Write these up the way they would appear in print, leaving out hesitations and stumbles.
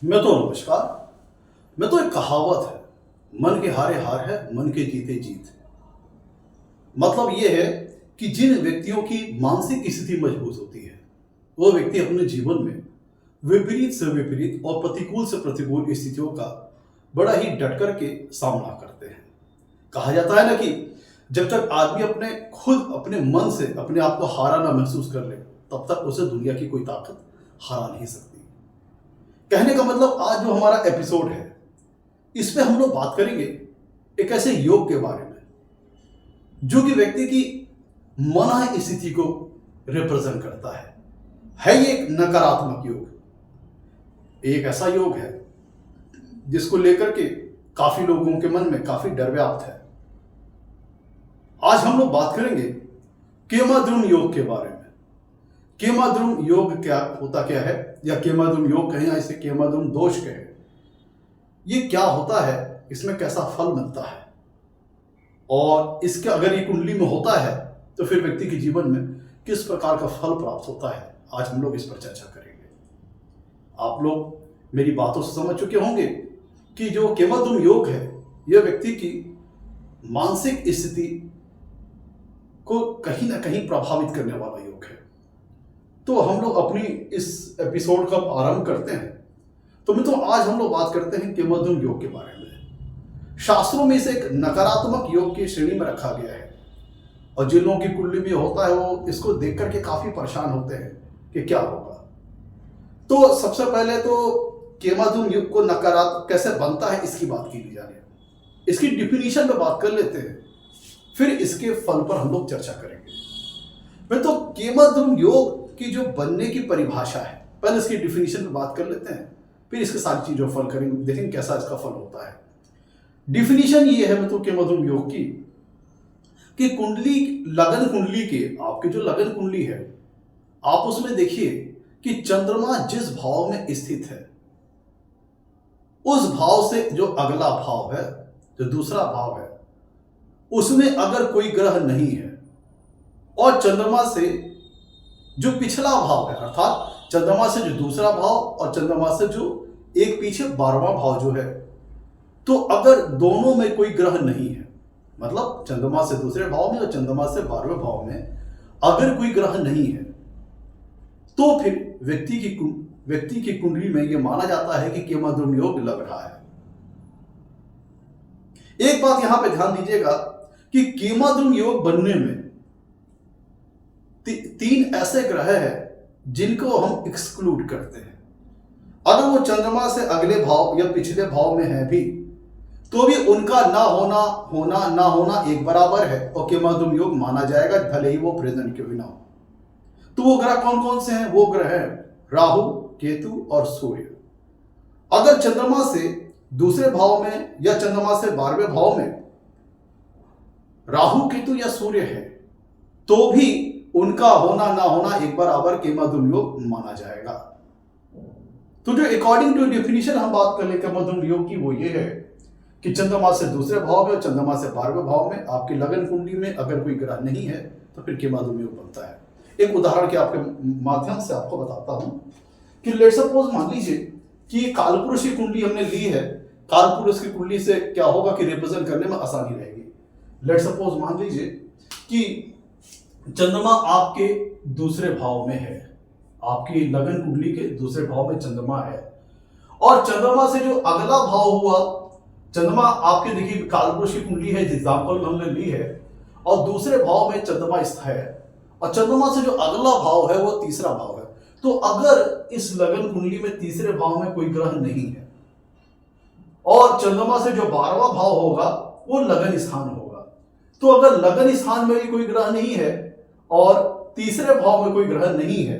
नमस्कार। मैं तो एक कहावत है, मन के हारे हार है, मन के जीते जीत है। मतलब ये है कि जिन व्यक्तियों की मानसिक स्थिति मजबूत होती है, वो व्यक्ति अपने जीवन में विपरीत से विपरीत और प्रतिकूल से प्रतिकूल स्थितियों का बड़ा ही डट कर के सामना करते हैं। कहा जाता है ना कि जब तक आदमी अपने मन से अपने आप को हारा ना महसूस कर ले, तब तक उसे दुनिया की कोई ताकत हरा नहीं सकती। कहने का मतलब आज जो हमारा एपिसोड है, इसमें हम लोग बात करेंगे एक ऐसे योग के बारे में जो कि व्यक्ति की मना स्थिति को रिप्रेजेंट करता है ये एक नकारात्मक योग। एक ऐसा योग है जिसको लेकर के काफी लोगों के मन में काफी डर व्याप्त है। आज हम लोग बात करेंगे केमाद्रुम योग के बारे में। केमाद्रुम योग क्या है, या केमाद्रुम योग कहें या इसे केमाद्रुम दोष कहें, ये क्या होता है, इसमें कैसा फल मिलता है, और इसके अगर ये कुंडली में होता है तो फिर व्यक्ति के जीवन में किस प्रकार का फल प्राप्त होता है, आज हम लोग इस पर चर्चा करेंगे। आप लोग मेरी बातों से समझ चुके होंगे कि जो केमाद्रुम योग है, यह व्यक्ति की मानसिक स्थिति को कहीं ना कहीं प्रभावित करने वाला योग है। तो हम लोग अपनी इस एपिसोड का आरंभ करते हैं। तो आज हम लोग बात करते हैं केमाद्रुम योग के बारे में। शास्त्रों में इसे एक नकारात्मक योग की श्रेणी में रखा गया है, और जिन लोगों की कुंडली में होता है वो इसको देख करके काफी परेशान होते हैं कि क्या होगा। तो सबसे पहले तो केमाद्रुम योग को नकारात्मक कैसे बनता है, इसकी बात की जा रही है। इसकी डिफिनीशन पे बात कर लेते हैं, फिर इसके फल पर हम लोग चर्चा करेंगे। तो केमाद्रुम योग की जो बनने की परिभाषा है, पहले इसकी डिफिनीशन पे बात कर लेते हैं, फिर इसके सारी चीजों फल करेंगे, देखेंगे कैसा इसका फल होता है। डिफिनीशन ये है केमाद्रुम योग की कि कुंडली, लगन कुंडली के, आपकी जो लगन कुंडली है, आप उसमें देखिए कि चंद्रमा जिस भाव में स्थित है, उस भाव से जो अगला भाव है, जो दूसरा भाव है, उसमें अगर कोई ग्रह नहीं है, और चंद्रमा से जो पिछला भाव है, अर्थात चंद्रमा से जो दूसरा भाव और चंद्रमा से जो एक पीछे 12वां भाव जो है, तो अगर दोनों में कोई ग्रह नहीं है, मतलब चंद्रमा से दूसरे भाव में और चंद्रमा से 12वें भाव में अगर कोई ग्रह नहीं है, तो फिर व्यक्ति की कुंडली में यह माना जाता है कि केमाद्रुम योग लग रहा है। एक बात यहां पे ध्यान दीजिएगा कि केमाद्रुम योग बनने में तीन ऐसे ग्रह हैं जिनको हम एक्सक्लूड करते हैं। अगर वो चंद्रमा से अगले भाव या पिछले भाव में है भी, तो भी उनका ना होना एक बराबर है, और केमाद्रुम योग माना जाएगा, भले ही वो प्रेजेंट क्यों भी ना हो। तो वो ग्रह कौन कौन से हैं? वो ग्रह हैं राहु, केतु और सूर्य। अगर चंद्रमा से दूसरे भाव में या चंद्रमा से 12वें भाव में राहु, केतु या सूर्य है, तो भी उनका होना ना होना एक बराबर केमाद्रुम योग माना जाएगा। तो जो अकॉर्डिंग टू डेफिनेशन हम बात कर ले केमाद्रुम योग की, वो ये है कि चंद्रमा से दूसरे भाव में और चंद्रमा से 12वें भाव में आपकी लगन कुंडली में अगर कोई ग्रह नहीं है, तो फिर केमाद्रुम योग बनता है। एक उदाहरण के आपके माध्यम से आपको बताता हूं कि लेट्स सपोज मान लीजिए कि कालपुरुष की कुंडली हमने ली है। कालपुरुष की कुंडली से क्या होगा कि रिप्रेजेंट करने में आसानी रहेगी। लेट्स सपोज मान लीजिए कि चंद्रमा आपके दूसरे भाव में है, आपकी लगन कुंडली के दूसरे भाव में चंद्रमा है, और चंद्रमा से जो अगला भाव हुआ, चंद्रमा आपके देखिए कालपुरुष की कुंडली है, एग्जाम्पल हमने ली है, और दूसरे भाव में चंद्रमा स्थित है, और चंद्रमा से जो अगला भाव है वो तीसरा भाव है। तो अगर इस लगन कुंडली में तीसरे भाव में कोई ग्रह नहीं है, और चंद्रमा से जो 12वां भाव होगा वो लगन स्थान होगा, तो अगर लगन स्थान में भी कोई ग्रह नहीं है और तीसरे भाव में कोई ग्रह नहीं है,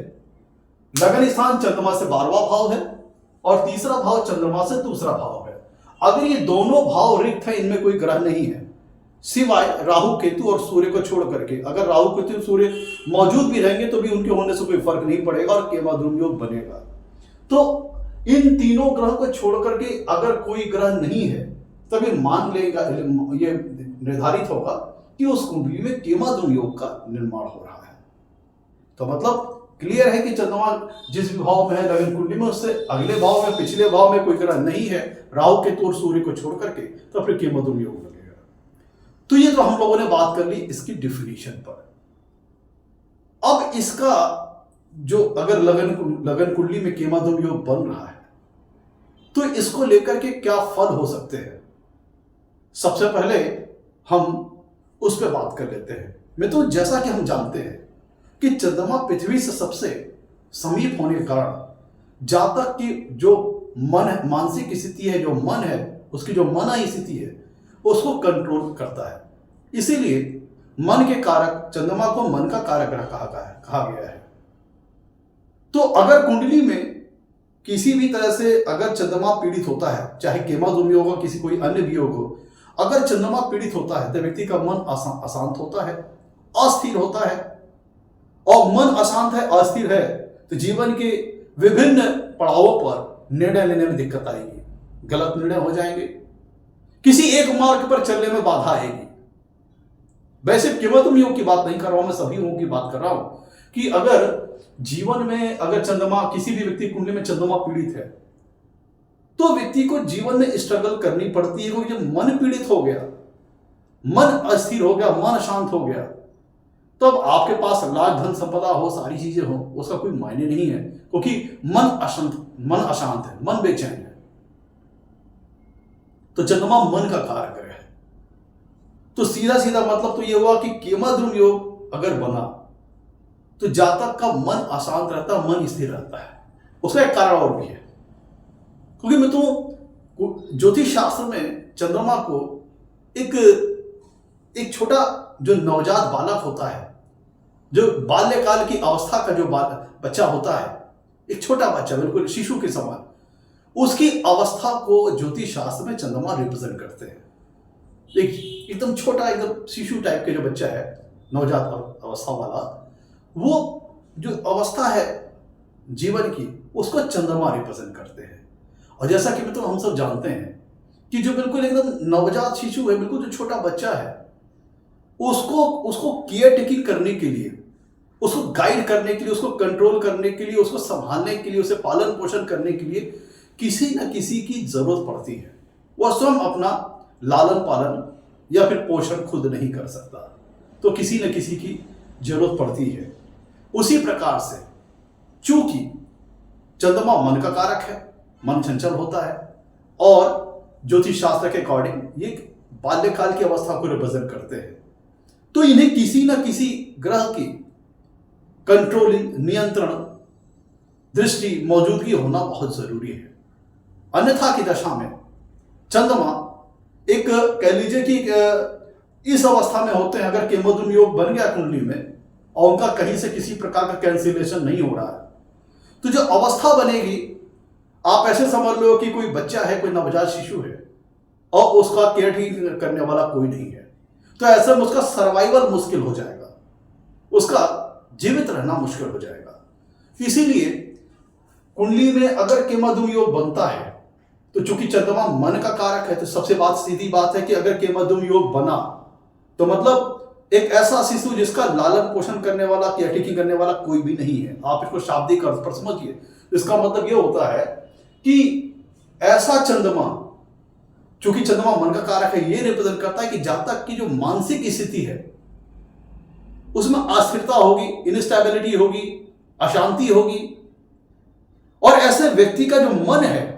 लगन स्थान चंद्रमा से 12वां भाव है और तीसरा भाव चंद्रमा से दूसरा भाव है, अगर ये दोनों भाव रिक्त है, इनमें कोई ग्रह नहीं है सिवाय राहु, केतु और सूर्य को छोड़ करके, अगर राहु, केतु, सूर्य मौजूद भी रहेंगे तो भी उनके होने से कोई फर्क नहीं पड़ेगा और केमाद्रुम योग बनेगा। तो इन तीनों ग्रह को छोड़ करके अगर कोई ग्रह नहीं है, तभी मान लेगा, ये निर्धारित होगा कि उस कुंडली में केमाद्रुम योग का निर्माण हो रहा है। तो मतलब क्लियर है कि चंद्रमा जिस भी भाव में है लगन कुंडली में, उससे अगले भाव में, पिछले भाव में कोई ग्रह नहीं है राहु केतु और सूर्य को छोड़ करके, तो फिर केमद्रुम योग लगेगा। तो ये तो हम लोगों ने बात कर ली इसकी डिफिनीशन पर। अब इसका जो अगर लगन कुंडली में केमद्रुम योग बन रहा है तो इसको लेकर के क्या फल हो सकते हैं, सबसे पहले हम उस पर बात कर लेते हैं। मित्रों, जैसा कि हम जानते हैं कि चंद्रमा पृथ्वी से सबसे समीप होने के कारण जातक की जो मानसिक स्थिति है, जो मन है, उसकी जो मना स्थिति है, उसको कंट्रोल करता है। इसीलिए मन के कारक चंद्रमा को मन का कारक ग्रह कहा गया है। तो अगर कुंडली में किसी भी तरह से अगर चंद्रमा पीड़ित होता है, चाहे केमद्रुम योग हो, किसी कोई अन्य भी योग हो, अगर चंद्रमा पीड़ित होता है तो व्यक्ति का मन अशांत होता है, अस्थिर होता है। और मन अशांत है, अस्थिर है, तो जीवन के विभिन्न पड़ावों पर निर्णय लेने में दिक्कत आएगी, गलत निर्णय हो जाएंगे, किसी एक मार्ग पर चलने में बाधा आएगी। वैसे केमद्रुम योग की बात नहीं कर रहा हूं मैं, सभी योगों की बात कर रहा हूं कि अगर जीवन में अगर चंद्रमा, किसी भी व्यक्ति कुंडली में चंद्रमा पीड़ित है तो व्यक्ति को जीवन में स्ट्रगल करनी पड़ती है, क्योंकि जब मन पीड़ित हो गया, मन अस्थिर हो गया, मन शांत हो गया, तो अब आपके पास लाख धन संपदा हो, सारी चीजें हो, उसका कोई मायने नहीं है, क्योंकि मन अशांत है, मन बेचैन है। तो चंद्रमा मन का कारक ग्रह है। तो सीधा सीधा मतलब तो यह हुआ कि केमद्रुम योग अगर बना तो जातक का मन अशांत रहता है, मन स्थिर रहता है। उसका एक कारण और भी है, क्योंकि मित्रों ज्योतिष शास्त्र में चंद्रमा को एक छोटा जो नवजात बालक होता है, जो बाल्यकाल की अवस्था का जो बच्चा होता है, एक छोटा बच्चा बिल्कुल शिशु के समान, उसकी अवस्था को ज्योतिष शास्त्र में चंद्रमा रिप्रेजेंट करते हैं। एकदम छोटा, एकदम शिशु टाइप के जो बच्चा है, नवजात अवस्था वाला, वो जो अवस्था है जीवन की, उसको चंद्रमा रिप्रेजेंट करते हैं। और जैसा कि मित्रों हम सब जानते हैं कि जो बिल्कुल एकदम नवजात शिशु है, बिल्कुल जो छोटा बच्चा है, उसको केयर टेकिंग करने के लिए, उसको गाइड करने के लिए, उसको कंट्रोल करने के लिए, उसको संभालने के लिए, उसे पालन पोषण करने के लिए किसी न किसी की जरूरत पड़ती है। वह स्वयं अपना लालन पालन या फिर पोषण खुद नहीं कर सकता, तो किसी न किसी की जरूरत पड़ती है। उसी प्रकार से चूंकि चंद्रमा मन का कारक है, मन चंचल होता है, और ज्योतिष शास्त्र के अकॉर्डिंग ये बाल्यकाल की अवस्था को रिप्रेजेंट करते हैं, तो इन्हें किसी न किसी ग्रह की कंट्रोलिंग, नियंत्रण दृष्टि, मौजूदगी होना बहुत जरूरी है। अन्यथा की दशा में चंद्रमा एक कह लीजिए कि इस अवस्था में होते हैं, अगर केमद्रुम योग बन गया कुंडली में और उनका कहीं से किसी प्रकार का कैंसिलेशन नहीं हो रहा है, तो जो अवस्था बनेगी, आप ऐसे समझ लो कि कोई बच्चा है, कोई नवजात शिशु है और उसका केयर टेकिंग करने वाला कोई नहीं है, तो ऐसे में उसका सर्वाइवल मुश्किल हो जाएगा, उसका जीवित रहना मुश्किल हो जाएगा। इसीलिए कुंडली में अगर केमद्रुम योग बनता है, तो चूंकि चंद्रमा मन का कारक है, तो सबसे सीधी बात है कि अगर केमद्रुम योग बना तो मतलब एक ऐसा शिशु जिसका लालन पोषण करने वाला, केयर टेकिंग करने वाला कोई भी नहीं है। आप इसको शाब्दिक अर्थ पर समझिए। इसका मतलब यह होता है कि ऐसा चंद्रमा, चूंकि चंद्रमा मन का कारक है, ये रिप्रेजेंट करता है कि जातक की जो मानसिक स्थिति है उसमें अस्थिरता होगी, इनस्टेबिलिटी होगी, अशांति होगी, और ऐसे व्यक्ति का जो मन है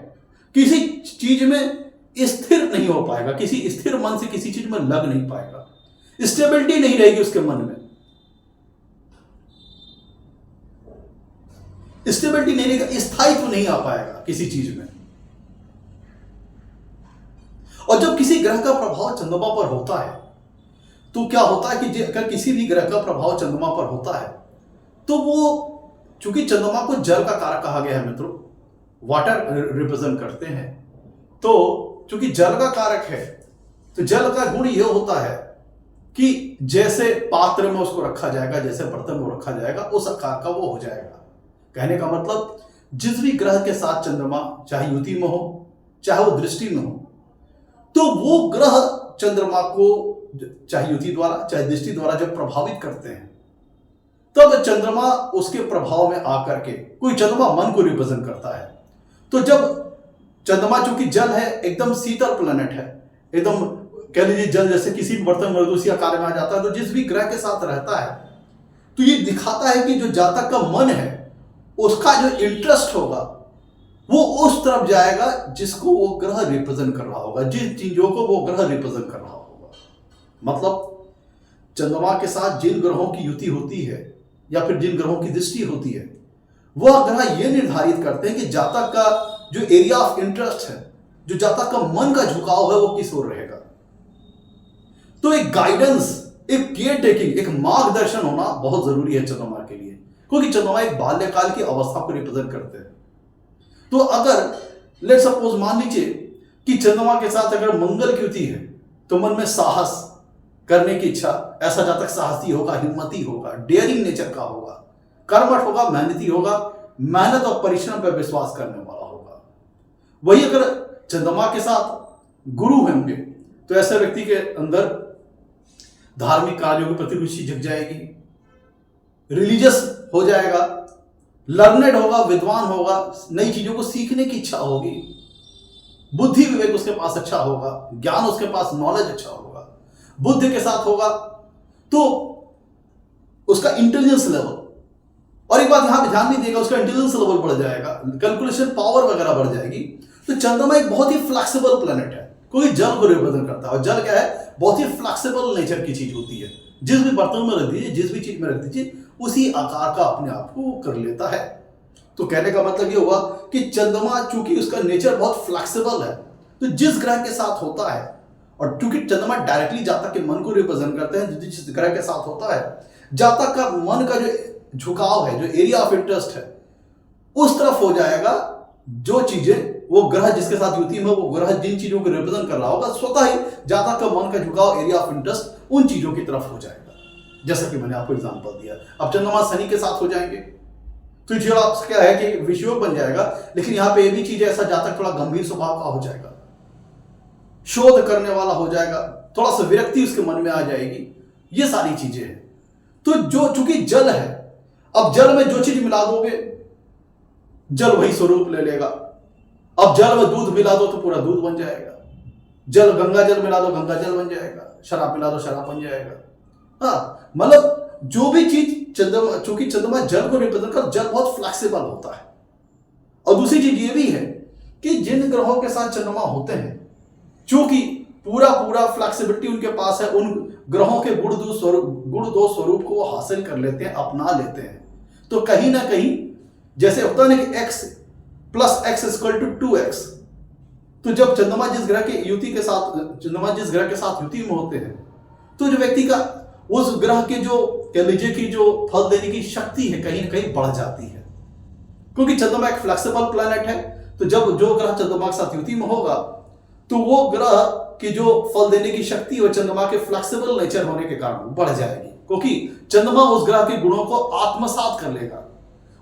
किसी चीज में स्थिर नहीं हो पाएगा, किसी स्थिर मन से किसी चीज में लग नहीं पाएगा, स्टेबिलिटी नहीं रहेगी उसके मन में, स्टेबिलिटी नहीं रहेगा, स्थायित्व नहीं आ पाएगा किसी चीज में। और जब किसी ग्रह का प्रभाव चंद्रमा पर होता है तो क्या होता है कि अगर किसी भी ग्रह का प्रभाव चंद्रमा पर होता है तो वो, चूंकि चंद्रमा को जल का कारक कहा गया है मित्रों, वाटर रिप्रेजेंट करते हैं, तो चूंकि जल का कारक है तो जल का गुण यह होता है कि जैसे पात्र में उसको रखा जाएगा, जैसे बर्तन में रखा जाएगा, उस आकार का वो हो जाएगा। कहने का मतलब जिस भी ग्रह के साथ चंद्रमा चाहे युति में हो, चाहे वो दृष्टि में हो, तो वो ग्रह चंद्रमा को चाहे युति द्वारा चाहे दृष्टि द्वारा जब प्रभावित करते हैं तब चंद्रमा उसके प्रभाव में आकर के, कोई चंद्रमा मन को रिप्रेजेंट करता है, तो जब चंद्रमा चूंकि जल है, एकदम शीतल प्लेनेट है, एकदम कह लीजिए जल जैसे किसी भी बर्तन में उसी आकार में आ जाता है, तो जिस भी ग्रह के साथ रहता है तो ये दिखाता है कि जो जातक का मन है उसका जो इंटरेस्ट होगा वो उस तरफ जाएगा जिसको वो ग्रह रिप्रेजेंट कर रहा होगा, जिन चीजों को वो ग्रह रिप्रेजेंट कर रहा होगा। मतलब चंद्रमा के साथ जिन ग्रहों की युति होती है या फिर जिन ग्रहों की दृष्टि होती है, वह ग्रह ये निर्धारित करते हैं कि जातक का जो एरिया ऑफ इंटरेस्ट है, जो जातक का मन का झुकाव है, वो किस ओर रहेगा। तो एक गाइडेंस, एक केयर टेकिंग, एक मार्गदर्शन होना बहुत जरूरी है चंद्रमा के लिए, क्योंकि चंद्रमा एक बाल्यकाल की अवस्था को रिप्रेजेंट करते हैं। तो अगर लेट सपोज मान लीजिए कि चंद्रमा के साथ अगर मंगल की युति है, तो मन में साहस करने की इच्छा, ऐसा जातक साहसी होगा, हिम्मती होगा, डेयरिंग नेचर का होगा, कर्मठ होगा, मेहनती होगा, मेहनत और परिश्रम पर विश्वास करने वाला होगा। वही अगर चंद्रमा के साथ गुरु होंगे तो ऐसे व्यक्ति के अंदर धार्मिक कार्यों के प्रति रुचि जग जाएगी, रिलीजियस हो जाएगा, लर्नेड होगा, विद्वान होगा, नई चीजों को सीखने की इच्छा होगी, बुद्धि विवेक उसके पास अच्छा होगा, ज्ञान उसके पास, नॉलेज अच्छा होगा, बुद्धि के साथ होगा तो उसका इंटेलिजेंस लेवल, और एक बात यहां पे ध्यान नहीं देगा, उसका इंटेलिजेंस लेवल बढ़ जाएगा, कैलकुलेशन पावर वगैरह बढ़ जाएगी। तो चंद्रमा एक बहुत ही फ्लेक्सिबल प्लेनेट है, कोई जल को रिप्रेजेंट करता है, और जल क्या है, बहुत ही फ्लेक्सिबल नेचर की चीज होती है, जिस भी बर्तन में रख दीजिए, जिस भी चीज में रख दीजिए, उसी आकार का अपने आप को कर लेता है। तो कहने का मतलब ये हुआ कि चंद्रमा चूंकि उसका नेचर बहुत फ्लेक्सिबल है, तो जिस ग्रह के साथ होता है, और चूंकि चंद्रमा डायरेक्टली जातक के मन को रिप्रेजेंट करते हैं, जिस ग्रह के साथ होता है, जातक का मन का जो झुकाव है, जो एरिया ऑफ इंटरेस्ट है, उस तरफ हो जाएगा। जो चीजें वो ग्रह जिसके साथ युति में, वो ग्रह जिन चीजों को रिप्रेजेंट कर रहा होगा, स्वतः ही जातक का मन का झुकाव, एरिया ऑफ इंटरेस्ट उन चीजों की तरफ हो जाएगा। जैसा कि मैंने आपको एग्जांपल दिया। अब चंद्रमा शनि के साथ हो जाएंगे तो जो क्या है कि विषयों बन जाएगा, लेकिन यहां पे ये भी चीज ऐसा जातक थोड़ा गंभीर स्वभाव का हो जाएगा, शोध करने वाला हो जाएगा, थोड़ा सा विरक्ति उसके मन में आ जाएगी, ये सारी चीजें हैं। तो जो चूंकि जल है, अब जल में जो चीज मिला दोगे जल वही स्वरूप ले लेगा। अब जल में दूध मिला दो तो पूरा दूध बन जाएगा, जल गंगा जल मिला दो गंगा जल बन जाएगा, शराब मिला दो शराब बन जाएगा। हाँ, मतलब जो भी चीज चंद्रमा, चूंकि चंद्रमा जल को रिप्रेजेंट कर, जल बहुत फ्लेक्सिबल होता है। और दूसरी चीज ये भी है कि जिन ग्रहों के साथ चंद्रमा होते हैं, चूंकि पूरा फ्लेक्सिबिलिटी उनके पास है, उन ग्रहों के गुण दो स्वरूप को वो हासिल कर लेते हैं, अपना लेते हैं। तो कहीं ना कहीं जैसे होता है ना कि x plus x equal to 2x, तो जब चंद्रमा जिस ग्रह के युति के साथ, चंद्रमा जिस ग्रह के साथ युति में होते हैं, तो जो व्यक्ति का उस ग्रह के जो कह लीजिए कि जो फल देने की शक्ति है, कहीं ना कहीं बढ़ जाती है, क्योंकि चंद्रमा एक फ्लेक्सिबल प्लैनेट है। तो जब जो ग्रह चंद्रमा के साथ युति में होगा, तो वो ग्रह की जो फल देने की शक्ति वो चंद्रमा के फ्लेक्सिबल नेचर होने के कारण बढ़ जाएगी, क्योंकि चंद्रमा उस ग्रह के गुणों को आत्मसात कर लेगा।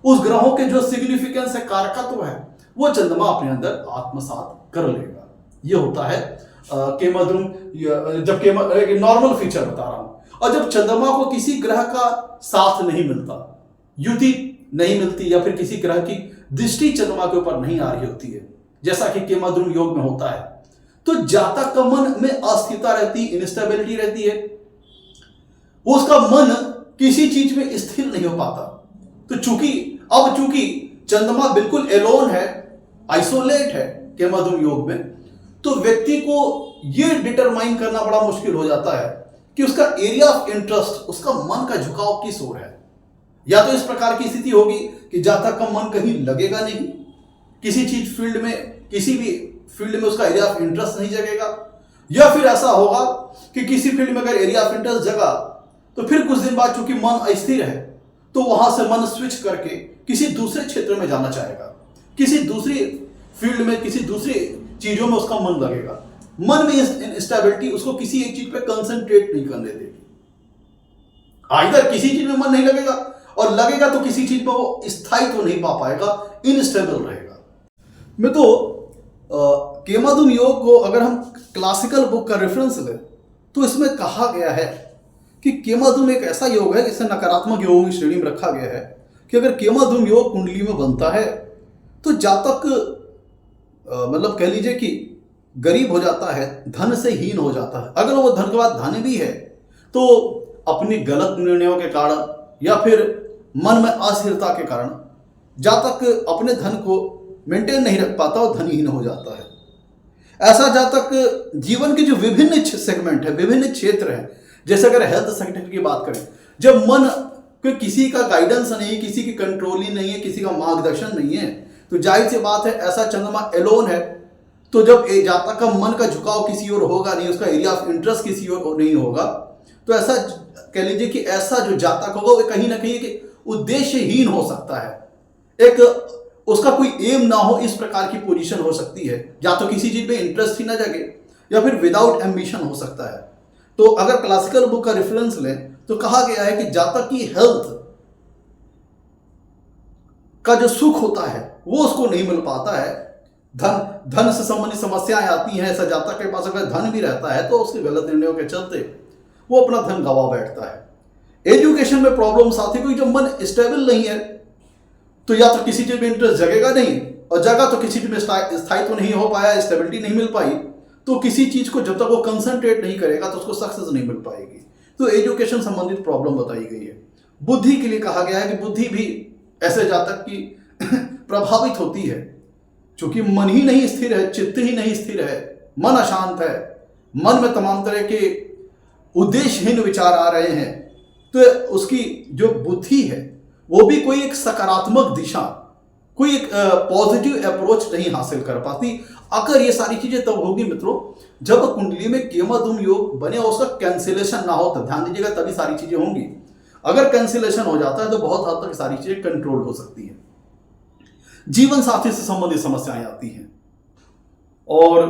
उस ग्रहों के जो सिग्निफिकेंस है, कारकत्व है, वो चंद्रमा अपने अंदर आत्मसात कर लेगा। ये होता है केमद्रुम, जब नॉर्मल फीचर बता रहा हूं। और जब चंद्रमा को किसी ग्रह का साथ नहीं मिलता, युति नहीं मिलती, या फिर किसी ग्रह की दृष्टि चंद्रमा के ऊपर नहीं आ रही होती है, जैसा कि केमद्रुम योग में होता है, तो जातक का मन में अस्थिरता रहती, इंस्टेबिलिटी रहती है, उसका मन किसी चीज में स्थिर नहीं हो पाता। तो चूंकि चंद्रमा बिल्कुल एलोन है, आइसोलेट है केमद्रुम योग में, तो व्यक्ति को यह डिटरमाइन करना बड़ा मुश्किल हो जाता है कि उसका एरिया ऑफ इंटरेस्ट, उसका मन का झुकाव किस ओर है। या तो इस प्रकार की स्थिति होगी कि जातक का मन कहीं लगेगा नहीं, किसी चीज फील्ड में, किसी भी फील्ड में उसका एरिया ऑफ इंटरेस्ट नहीं जगेगा, या फिर ऐसा होगा कि किसी फील्ड में अगर एरिया ऑफ इंटरेस्ट जगा तो फिर कुछ दिन बाद चूंकि मन अस्थिर है, तो वहां से मन स्विच करके किसी दूसरे क्षेत्र में जाना चाहेगा, किसी दूसरी फील्ड में, किसी दूसरी चीजों में उसका मन लगेगा। मन में इंस्टेबिलिटी उसको किसी एक चीज पे कंसंट्रेट नहीं करने देगी। आइदर किसी चीज में मन नहीं लगेगा, और लगेगा तो किसी चीज में वो स्थायित्व तो नहीं पा पाएगा, इनस्टेबल रहेगा। मैं तो केमद्रुम योग को अगर हम क्लासिकल बुक का रेफरेंस लें, तो इसमें कहा गया है कि केमाधूम एक ऐसा योग है जिसे नकारात्मक योगों की श्रेणी में रखा गया है कि अगर केमाधूम योग कुंडली में बनता है तो जातक मतलब कह लीजिए कि गरीब हो जाता है, धन से हीन हो जाता है। अगर वो धन के बाद धन भी है तो अपनी गलत निर्णयों के कारण या फिर मन में अस्थिरता के कारण जातक अपने धन को मेंटेन नहीं रख पाता और धनहीन हो जाता है। ऐसा जातक जीवन के जो विभिन्न सेगमेंट है, विभिन्न क्षेत्र हैं, जैसे अगर हेल्थ सेक्टर की बात करें, जब मन के किसी का गाइडेंस नहीं, किसी की कंट्रोलिंग नहीं है, किसी का मार्गदर्शन नहीं है, तो जाहिर सी बात है ऐसा चंद्रमा एलोन है, तो जब जातक का मन का झुकाव किसी और होगा नहीं, उसका एरिया ऑफ इंटरेस्ट किसी और नहीं होगा, तो ऐसा कह लीजिए कि ऐसा जो जातक होगा वो कहीं ना कहीं कि उद्देश्यहीन हो सकता है, एक उसका कोई एम ना हो, इस प्रकार की पोजीशन हो सकती है। या तो किसी चीज में इंटरेस्ट ही ना जगे या फिर विदाउट एम्बिशन हो सकता है। तो अगर क्लासिकल बुक का रेफरेंस लें तो कहा गया है कि जातक की हेल्थ का जो सुख होता है वो उसको नहीं मिल पाता है। धन से संबंधित समस्याएं आती हैं। ऐसा जातक के पास अगर धन भी रहता है तो उसके गलत निर्णयों के चलते वो अपना धन गवा बैठता है। एजुकेशन में प्रॉब्लम्स आती है, क्योंकि जब मन स्टेबल नहीं है तो या तो किसी चीज में इंटरेस्ट जगेगा नहीं, और जगह तो किसी चीज में स्थायित्व नहीं हो पाया, स्टेबिलिटी नहीं मिल पाई, तो किसी चीज को जब तक वो कंसंट्रेट नहीं करेगा तो उसको सक्सेस नहीं मिल पाएगी। तो एजुकेशन संबंधित प्रॉब्लम बताई गई है। बुद्धि के लिए कहा गया है कि बुद्धि भी ऐसे जातक की प्रभावित होती है, क्योंकि मन ही नहीं स्थिर है, चित्त ही नहीं स्थिर है, मन अशांत है, मन में तमाम तरह के उद्देश्यहीन विचार आ रहे हैं, तो उसकी जो बुद्धि है वो भी कोई एक सकारात्मक दिशा, कोई एक पॉजिटिव अप्रोच नहीं हासिल कर पाती। अगर ये सारी चीजें तब होगी मित्रों जब कुंडली में केमाधूम योग बने और उसका कैंसिलेशन ना हो, तो ध्यान दीजिएगा तभी सारी चीजें होंगी। अगर कैंसिलेशन हो जाता है तो बहुत हद तक सारी चीजें कंट्रोल हो सकती है। जीवन साथी से संबंधित समस्याएं आती हैं और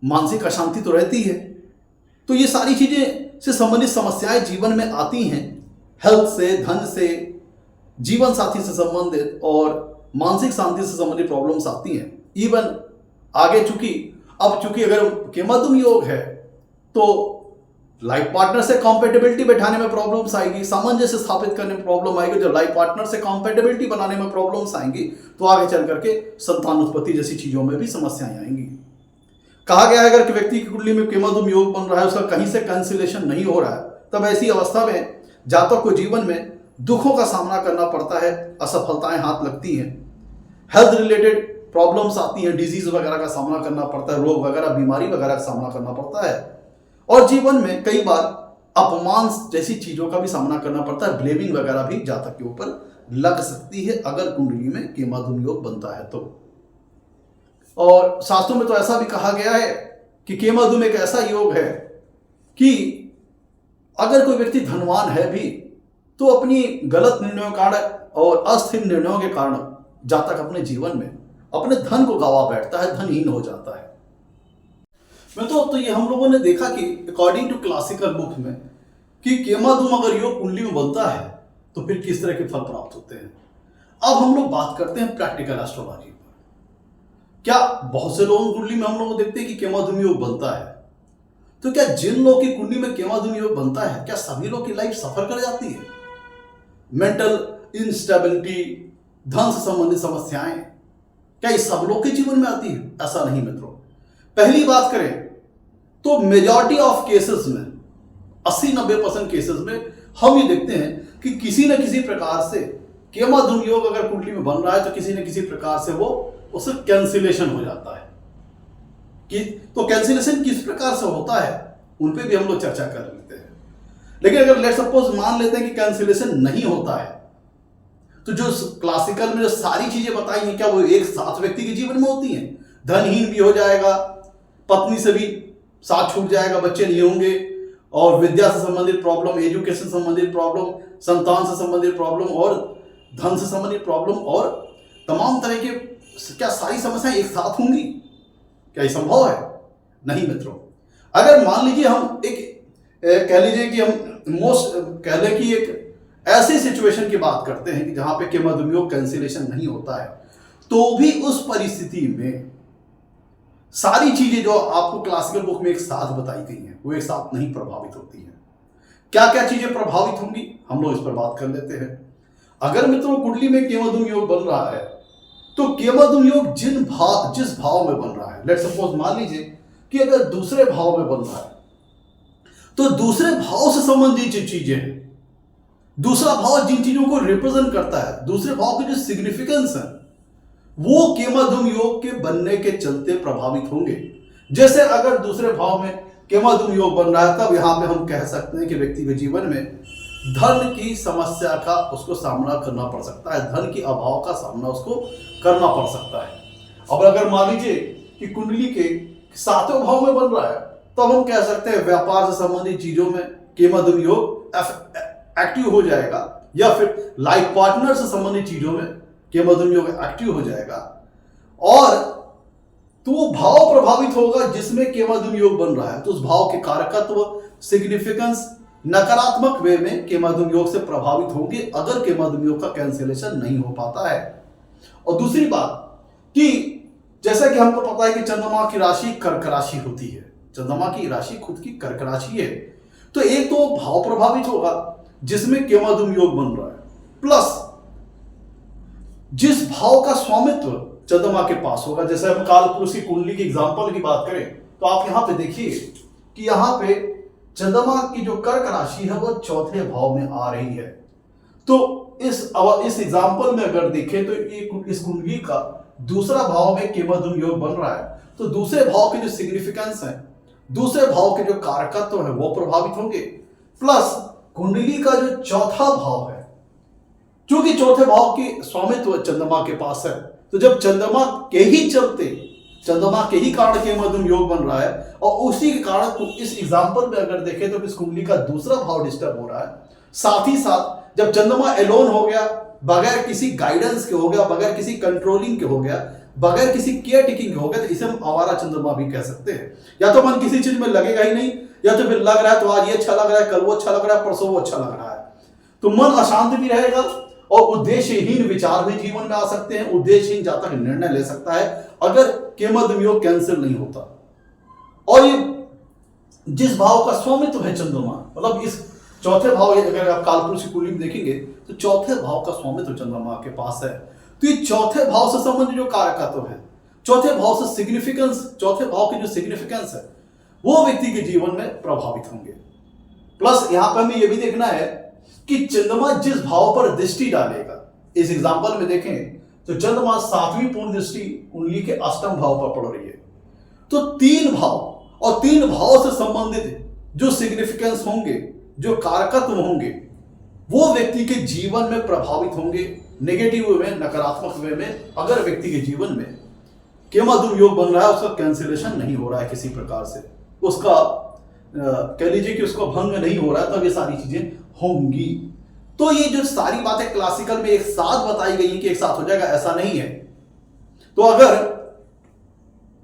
मानसिक अशांति तो रहती है। तो ये सारी चीजें से संबंधित समस्याएं जीवन में आती हैं, हेल्थ से, धन से, जीवन साथी से संबंधित और मानसिक शांति से संबंधित प्रॉब्लम्स आती हैं। इवन आगे चूंकि अगर केमाधूम योग है तो लाइफ पार्टनर से कॉम्पेटेबिलिटी बैठाने में प्रॉब्लम्स आएगी, सामंजस्य स्थापित करने में प्रॉब्लम आएगी। जब लाइफ पार्टनर से कॉम्पेटेबिलिटी बनाने में प्रॉब्लम्स आएंगी तो आगे चल करके संतान उत्पत्ति जैसी चीजों में भी समस्याएं आएंगी। कहा गया है अगर व्यक्ति की कुंडली में केमाधूम योग बन रहा है, उसका कहीं से कैंसिलेशन नहीं हो रहा है, तब ऐसी अवस्था में जातक को जीवन में दुखों का सामना करना पड़ता है, असफलताएं हाथ लगती हैं, हेल्थ रिलेटेड प्रॉब्लम्स आती हैं, डिजीज वगैरह का सामना करना पड़ता है, रोग वगैरह, बीमारी वगैरह का सामना करना पड़ता है, और जीवन में कई बार अपमान जैसी चीजों का भी सामना करना पड़ता है। ब्लेमिंग वगैरह भी जातक के ऊपर लग सकती है अगर कुंडली में केमाधूम योग बनता है तो। और शास्त्रों में तो ऐसा भी कहा गया है कि केमाधूम एक ऐसा योग है कि अगर कोई व्यक्ति धनवान है भी तो अपनी गलत निर्णयों के कारण और अस्थिर निर्णयों के कारण जातक अपने जीवन में अपने धन को गवा बैठता है, धनहीन हो जाता है। तो ये हम लोगों ने देखा कि अकॉर्डिंग टू क्लासिकल बुक में कि केमाधूम अगर योग कुंडली में बनता है तो फिर किस तरह के फल प्राप्त होते हैं। अब हम लोग बात करते हैं प्रैक्टिकल एस्ट्रोलॉजी पर। क्या बहुत से लोगों की कुंडली में हम लोग देखते हैं कि केमाधूम योग बनता है, तो क्या जिन लोगों की कुंडली में केमाधूम योग बनता है क्या सभी लोग की लाइफ सफर कर जाती है? मेंटल इंस्टेबिलिटी, धन से संबंधित समस्याएं, क्या ये सब लोग के जीवन में आती है? ऐसा नहीं मित्रों। पहली बात करें तो मेजॉरिटी ऑफ केसेस में 80-90% केसेस में हम ये देखते हैं कि किसी न किसी प्रकार से केमाधूम योग अगर कुंडली में बन रहा है तो किसी न किसी प्रकार से वो उससे कैंसिलेशन हो जाता है। तो कैंसिलेशन किस प्रकार से होता है उन पे भी हम लोग चर्चा कर लेते हैं। लेकिन अगर लेट्स सपोज मान लेते हैं कि कैंसिलेशन नहीं होता है तो जो क्लासिकल में जो सारी चीजें बताई हैं क्या वो एक साथ व्यक्ति के जीवन में होती हैं? धनहीन भी हो जाएगा, पत्नी से भी साथ छूट जाएगा, बच्चे नहीं होंगे, और विद्या से संबंधित प्रॉब्लम, एजुकेशन से संबंधित प्रॉब्लम, संतान से संबंधित प्रॉब्लम और धन से संबंधित प्रॉब्लम और तमाम तरह के, क्या सारी समस्याएं एक साथ होंगी? क्या ये संभव है? नहीं मित्रों। अगर मान लीजिए हम कह लीजिए कि हम कह लें कि एक ऐसी सिचुएशन की बात करते हैं कि जहां पे केमाधूम योग कैंसिलेशन नहीं होता है, तो भी उस परिस्थिति में सारी चीजें जो आपको क्लासिकल बुक में एक साथ बताई गई हैं वो एक साथ नहीं प्रभावित होती हैं। क्या क्या चीजें प्रभावित होंगी, हम लोग इस पर बात कर लेते हैं। अगर मित्रों कुंडली में केमद्रुम योग बन रहा है तो केमद्रुम योग जिस भाव में बन रहा है, लेट्स सपोज मान लीजिए कि अगर दूसरे भाव में बन रहा है तो दूसरे भाव से संबंधित जो चीजें हैं, दूसरा भाव जिन चीजों को रिप्रेजेंट करता है, दूसरे भाव की जो सिग्निफिकेंस है, वो केमद्रुम योग के बनने के चलते प्रभावित होंगे। जैसे अगर दूसरे भाव में केमद्रुम योग बन रहा है तब यहां पे हम कह सकते हैं कि व्यक्ति के जीवन में धन की समस्या का उसको सामना करना पड़ सकता है, धन की अभाव का सामना उसको करना पड़ सकता है। अब अगर मान लीजिए कि कुंडली के 7वें भाव में बन रहा है तब हम कह सकते हैं व्यापार से संबंधित चीजों में केमद्रुम योग एक्टिव हो जाएगा, या फिर लाइफ पार्टनर से संबंधित चीजों में केमद्रुम योग एक्टिव हो जाएगा। और तो वो भाव प्रभावित होगा जिसमें केमद्रुम योग बन रहा है, तो उस भाव के कारकत्व सिग्निफिकेंस नकारात्मक वे में केमद्रुम योग से प्रभावित होंगे अगर केमद्रुम योग का कैंसिलेशन नहीं हो पाता है। और दूसरी बात कि जैसा कि हमको पता है कि चंद्रमा की राशि कर्क राशि होती है, चंद्रमा की राशि खुद की कर्क राशि है, तो एक तो भाव प्रभावित होगा जिसमें केमद्रुम योग बन रहा है, प्लस जिस भाव का स्वामित्व चंद्रमा के पास होगा। जैसे हम कालपुरुष की कुंडली की एग्जांपल की बात करें तो आप यहां पे देखिए कि यहां पे चंद्रमा की जो कर्क राशि है वो 4थे भाव में आ रही है। तो इस एग्जांपल में अगर देखें तो इस कुंडली का दूसरा भाव में केमद्रुम योग बन रहा है, तो दूसरे भाव के जो सिग्निफिकेंस है, दूसरे भाव के जो कारकत्व है वो प्रभावित होंगे, प्लस कुंडली का जो 4था भाव है, क्योंकि 4थे भाव की स्वामित्व चंद्रमा के पास है, तो जब चंद्रमा के ही चलते, चंद्रमा के ही कारण केमद्रुम योग बन रहा है, और उसी के कारण तो इस एग्जांपल में अगर देखें तो इस कुंडली का दूसरा भाव डिस्टर्ब हो रहा है। साथ ही साथ जब चंद्रमा एलोन हो गया, बगैर किसी गाइडेंस के हो गया, बगैर किसी कंट्रोलिंग के हो गया, बगैर किसी केयर टेकिंग के हो गया, तो इसे हम आवारा चंद्रमा भी कह सकते हैं। या तो मन किसी चीज में लगेगा ही नहीं, या तो फिर लग रहा है तो आज ये अच्छा लग रहा है, कल वो अच्छा लग रहा है, परसों वो अच्छा लग रहा है, तो मन अशांत भी रहेगा और उद्देश्यहीन विचार भी जीवन में आ सकते हैं, उद्देश्यहीन जातक निर्णय ले सकता है अगर केमद्रुम योग कैंसिल नहीं होता। और ये जिस भाव का स्वामित्व है चंद्रमा, मतलब इस 4थे भाव, अगर आप कालपुरुष की कुंडली में देखेंगे तो 4थे भाव का स्वामित्व चंद्रमा के पास है, तो ये 4थे भाव से संबंधित जो कारकत्व है, 4थे भाव से सिग्निफिकेंस, 4थे भाव की जो सिग्निफिकेंस है वो व्यक्ति के जीवन में प्रभावित होंगे। प्लस यहां पर हमें यह भी देखना है कि चंद्रमा जिस भाव पर दृष्टि डालेगा, इस एग्जांपल में देखें तो चंद्रमा 7वीं पूर्ण दृष्टि कुंडली के 8वें भाव पर पड़ रही है, तो 3 भाव और 3 भाव से संबंधित जो सिग्निफिकेंस होंगे, जो कारकत्व होंगे, वो व्यक्ति के जीवन में प्रभावित होंगे नेगेटिव वे में, नकारात्मक वे में। अगर व्यक्ति के जीवन में केमद्रुम योग बन रहा है, उसका कैंसिलेशन नहीं हो रहा है किसी प्रकार से, उसका कह लीजिए कि उसको भंग नहीं हो रहा है, तो ये सारी चीजें होंगी। तो ये जो सारी बातें क्लासिकल में एक साथ बताई गई कि एक साथ हो जाएगा, ऐसा नहीं है। तो अगर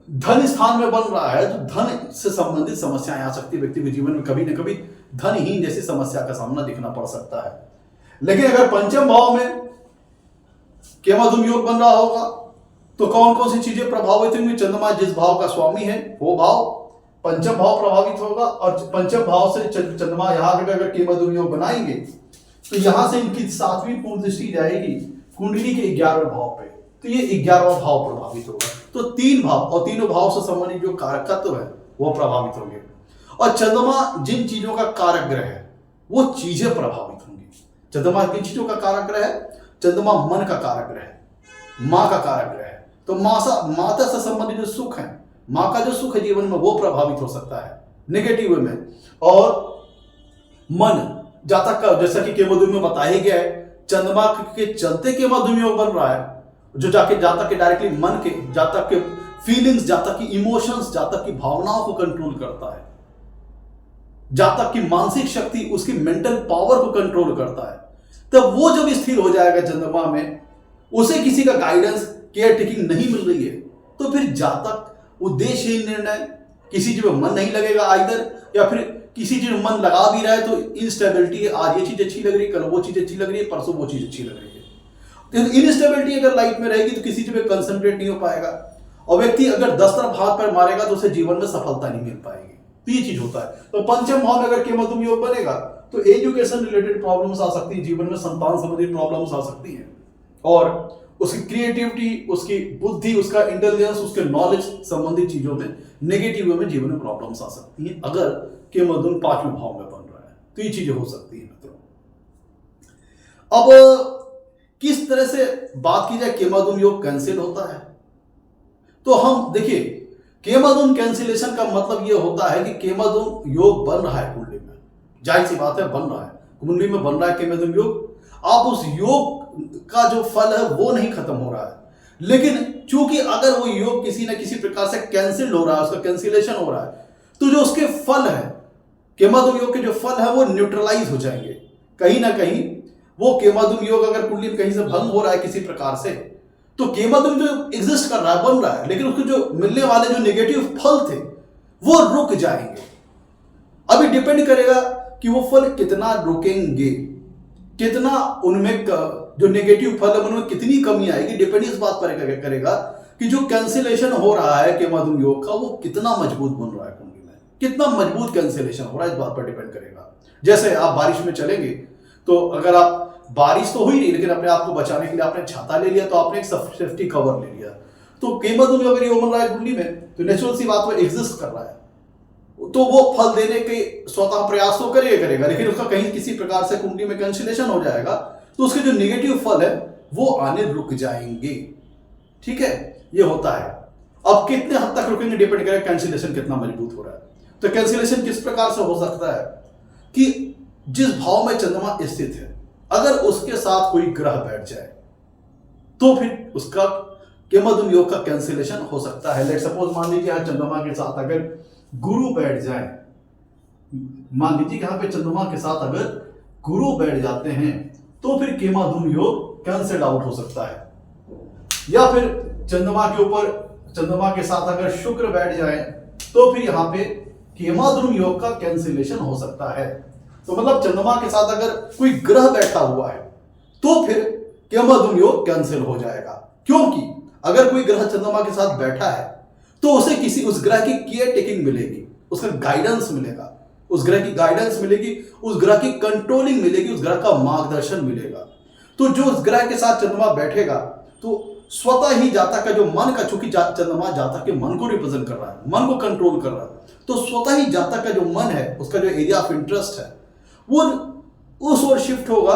धन स्थान में बन रहा है तो धन से संबंधित समस्याएं आ सकती है, व्यक्ति के जीवन में कभी ना कभी धनहीन जैसी समस्या का सामना दिखना पड़ सकता है। लेकिन अगर 5वें भाव में केमद्रुम योग बन रहा होगा तो कौन कौन सी चीजें प्रभावित होंगी? चंद्रमा जिस भाव का स्वामी है वो भाव, 5वां भाव प्रभावित होगा, और 5वें भाव से चंद्रमा यहां अगर केमद्रुम योग बनाएंगे तो यहां से इनकी 7वीं पूर्ण दृष्टि जाएगी कुंडली के 11वें भाव पे, तो ये 11वां भाव प्रभावित होगा। तो 3 भाव और तीनों भाव से संबंधित जो कारकत्व है वो प्रभावित होंगे। और चंद्रमा जिन चीजों का कारक ग्रह है वो चीजें प्रभावित होंगी। चंद्रमा किन चीजों का कारक ग्रह है? चंद्रमा मन का कारक ग्रह है, मां का कारक ग्रह है, तो माता से संबंधित जो सुख है, मां का जो सुख है जीवन में, वो प्रभावित हो सकता है नेगेटिव में। और मन जातक का, जैसा कि केमद्रुम में बताया गया है, चंद्रमा के चलते केमद्रुम योग बन रहा है, जो जाके जातक के डायरेक्टली मन के, जातक के फीलिंग्स, जातक की इमोशंस, जातक की भावनाओं को कंट्रोल करता है, जातक की मानसिक शक्ति, उसकी मेंटल पावर को कंट्रोल करता है। तब वो जब स्थिर हो जाएगा चंद्रमा में, उसे किसी का गाइडेंस, केयर टेकिंग नहीं मिल रही है, तो फिर जातक उद्देश्यहीन निर्णय, किसी चीज में मन नहीं लगेगा आइदर, या फिर किसी चीज में मन लगा भी रहा है तो इनस्टेबिलिटी है, आज ये चीज अच्छी लग रही है, कल वो चीज अच्छी लग रही है, परसों वो चीज अच्छी लग रही है। तो इनस्टेबिलिटी अगर लाइफ में रहेगी तो किसी चीज में कंसंट्रेट नहीं हो पाएगा, और व्यक्ति अगर 10 तरफ हाथ पैर मारेगा तो उसे जीवन में सफलता नहीं मिल पाएगी। तो ये चीज होता है। तो 5वें भाव में अगर केमद्रुम योग बनेगा तो एजुकेशन रिलेटेड प्रॉब्लम्स आ सकती है, जीवन में संतान संबंधी प्रॉब्लम्स आ सकती हैं, और उसकी क्रिएटिविटी, उसकी बुद्धि, उसका इंटेलिजेंस, उसके नॉलेज संबंधी चीजों में नेगेटिव वे में जीवन में प्रॉब्लम्स आ सकती हैं अगर केमद्रुम 5वें भाव में बन रहा है। तो ये चीजें हो सकती है मित्रों। अब किस तरह से बात की जाए केमद्रुम योग कैंसिल होता है, तो हम देखिए केमद्रुम कैंसिलेशन का मतलब यह होता है कि केमद्रुम योग बन रहा है कुंडली में, जाहिर सी बात है बन रहा है, कुंडली में बन रहा है केमद्रुम योग, आप उस योग का जो फल है वो नहीं खत्म हो रहा है, लेकिन चूंकि अगर वो योग किसी न किसी प्रकार से कैंसिल हो रहा है, उसका कैंसिलेशन हो रहा है, तो जो उसके फल है, केमद्रुम योग के जो फल है वो न्यूट्रलाइज हो जाएंगे कहीं ना कहीं। वो केमद्रुम योग अगर कुंडली में कहीं से भंग हो रहा है किसी प्रकार से, तो केमद्रुम जो एग्जिस्ट कर रहा है, बन रहा है, लेकिन उसके जो मिलने वाले जो नेगेटिव फल थे वो रुक जाएंगे। अभी डिपेंड करेगा कि वो फल कितना रुकेंगे, कितना उनमें जो नेगेटिव फल है उनमें कितनी कमी आएगी, डिपेंड इस बात पर करेगा कि जो कैंसिलेशन हो रहा है केमद्रुम योग का वो कितना मजबूत बन रहा है कुंडली में, कितना मजबूत कैंसिलेशन हो रहा है, इस बात पर डिपेंड करेगा। जैसे आप बारिश में चलेंगे, तो अगर आप बारिश तो हुई नहीं लेकिन अपने आप को बचाने के लिए आपने छाता ले लिया, तो आपने एक सेफ्टी कवर ले लिया, तो केमद्रुम योग अगर ये बन रहा है कुंडली में, तो नेचुरल सी बात वो एग्जिस्ट कर रहा है, तो वो फल देने के स्वतः प्रयास तो करेगा, लेकिन उसका कहीं किसी प्रकार से कुंडली में कैंसिलेशन हो जाएगा, तो उसके जो नेगेटिव फल है वो आने रुक जाएंगे। ठीक है, ये होता है। अब कितने हद तक रुकेंगे डिपेंड करेगा कैंसिलेशन कितना मजबूत हो रहा है। तो कैंसिलेशन किस प्रकार से हो सकता है कि जिस भाव में चंद्रमा स्थित है, अगर उसके साथ कोई ग्रह बैठ जाए तो फिर उसका केमद्रुम योग का कैंसिलेशन हो सकता है। लेट सपोज मान लीजिए यहाँ चंद्रमा के साथ अगर गुरु बैठ जाए, मान लीजिए यहां पे चंद्रमा के साथ अगर गुरु बैठ जाते हैं तो फिर केमद्रुम योग कैंसिल आउट हो सकता है। या फिर चंद्रमा के साथ अगर शुक्र बैठ जाए तो फिर यहां पे केमद्रुम योग का कैंसिलेशन हो सकता है। तो मतलब चंद्रमा के साथ अगर कोई ग्रह बैठा हुआ है तो फिर केमद्रुम योग कैंसिल हो जाएगा, क्योंकि अगर कोई ग्रह चंद्रमा के साथ बैठा है तो उसे किसी उस ग्रह की केयर टेकिंग मिलेगी, उसका गाइडेंस मिलेगा, उस ग्रह की गाइडेंस मिलेगी, उस ग्रह की कंट्रोलिंग मिलेगी, उस ग्रह का मार्गदर्शन मिलेगा। तो जो उस ग्रह के साथ चंद्रमा बैठेगा तो स्वतः ही जातक का जो मन का, चूंकि चंद्रमा जातक के मन को रिप्रेजेंट कर रहा है, मन को कंट्रोल कर रहा है, तो स्वतः ही जातक का जो मन है, उसका जो एरिया ऑफ इंटरेस्ट है वो उस ओर शिफ्ट होगा।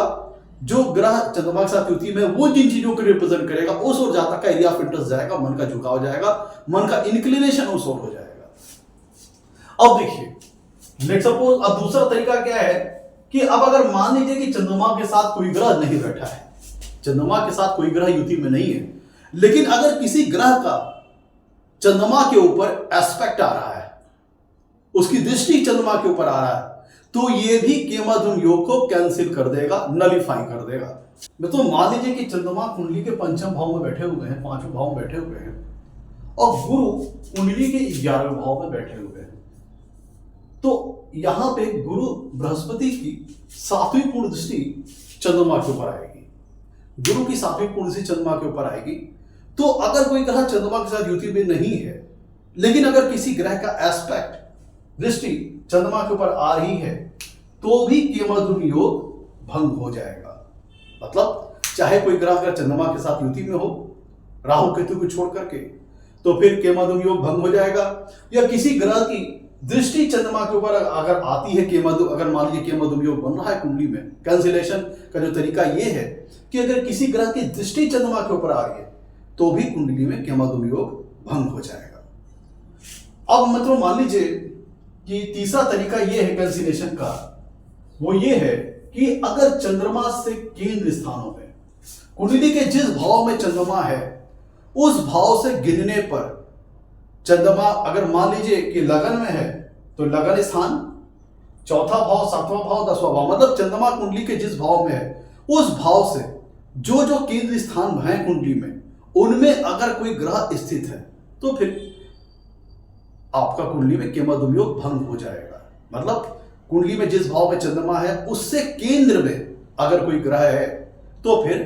जो ग्रह चंद्रमा के साथ युति में वो जिन चीजों को रिप्रेजेंट करेगा उस ओर जातक का एरिया ऑफ इंटरेस्ट जाएगा, मन का झुकाव जाएगा, मन का इंक्लिनेशन उस ओर हो जाएगा। अब देखिए लेट्स सपोज अब दूसरा तरीका क्या है कि अब अगर मान लीजिए कि चंद्रमा के साथ कोई ग्रह नहीं बैठा है, चंद्रमा के साथ कोई ग्रह युति में नहीं है, लेकिन अगर किसी ग्रह का चंद्रमा के ऊपर एस्पेक्ट आ रहा है, उसकी दृष्टि चंद्रमा के ऊपर आ रहा है, तो ये भी केमद्रुम योग को कैंसिल कर देगा, नलीफाई कर देगा। तो मान लीजिए कि चंद्रमा कुंडली के पंचम भाव में बैठे हुए हैं, पांचवें भाव में बैठे हुए हैं, और गुरु कुंडली के 11वें भाव में बैठे हुए हैं, तो यहां पे गुरु बृहस्पति की 7वीं पूर्ण दृष्टि चंद्रमा के ऊपर आएगी, गुरु की 7वीं पूर्ण दृष्टि चंद्रमा के ऊपर आएगी। तो अगर कोई ग्रह चंद्रमा के साथ युति में नहीं है, लेकिन अगर किसी ग्रह का एस्पेक्ट दृष्टि चंद्रमा के ऊपर आ रही है, तो भी केमद्रुम योग भंग हो जाएगा। मतलब चाहे कोई ग्रह अगर चंद्रमा के साथ युति में हो, राहु केतु को छोड़ करके, तो फिर केमद्रुम योग भंग हो जाएगा। या किसी ग्रह की दृष्टि चंद्रमा के ऊपर अगर आती है, अगर मान लीजिए केमद्रुम योग बन रहा है कुंडली में, कैंसिलेशन का जो तरीका यह है कि अगर किसी ग्रह की दृष्टि चंद्रमा के ऊपर आ रही है तो भी कुंडली में केमद्रुम योग भंग हो जाएगा। अब मतलब मान लीजिए कि तीसरा तरीका यह है कैंसिलेशन का, वो ये है कि अगर चंद्रमा से केंद्र स्थानों में, कुंडली के जिस भाव में चंद्रमा है उस भाव से गिनने पर चंद्रमा अगर मान लीजिए कि लगन में है, तो लगन स्थान, चौथा भाव, 7वां भाव, 10वां भाव, मतलब चंद्रमा कुंडली के जिस भाव में है उस भाव से जो जो केंद्र स्थान हैं कुंडली में, उनमें अगर कोई ग्रह स्थित है तो फिर आपका कुंडली में केमद्रुम योग भंग हो जाएगा। मतलब कुंडली में जिस भाव में चंद्रमा है उससे केंद्र में अगर कोई ग्रह है तो फिर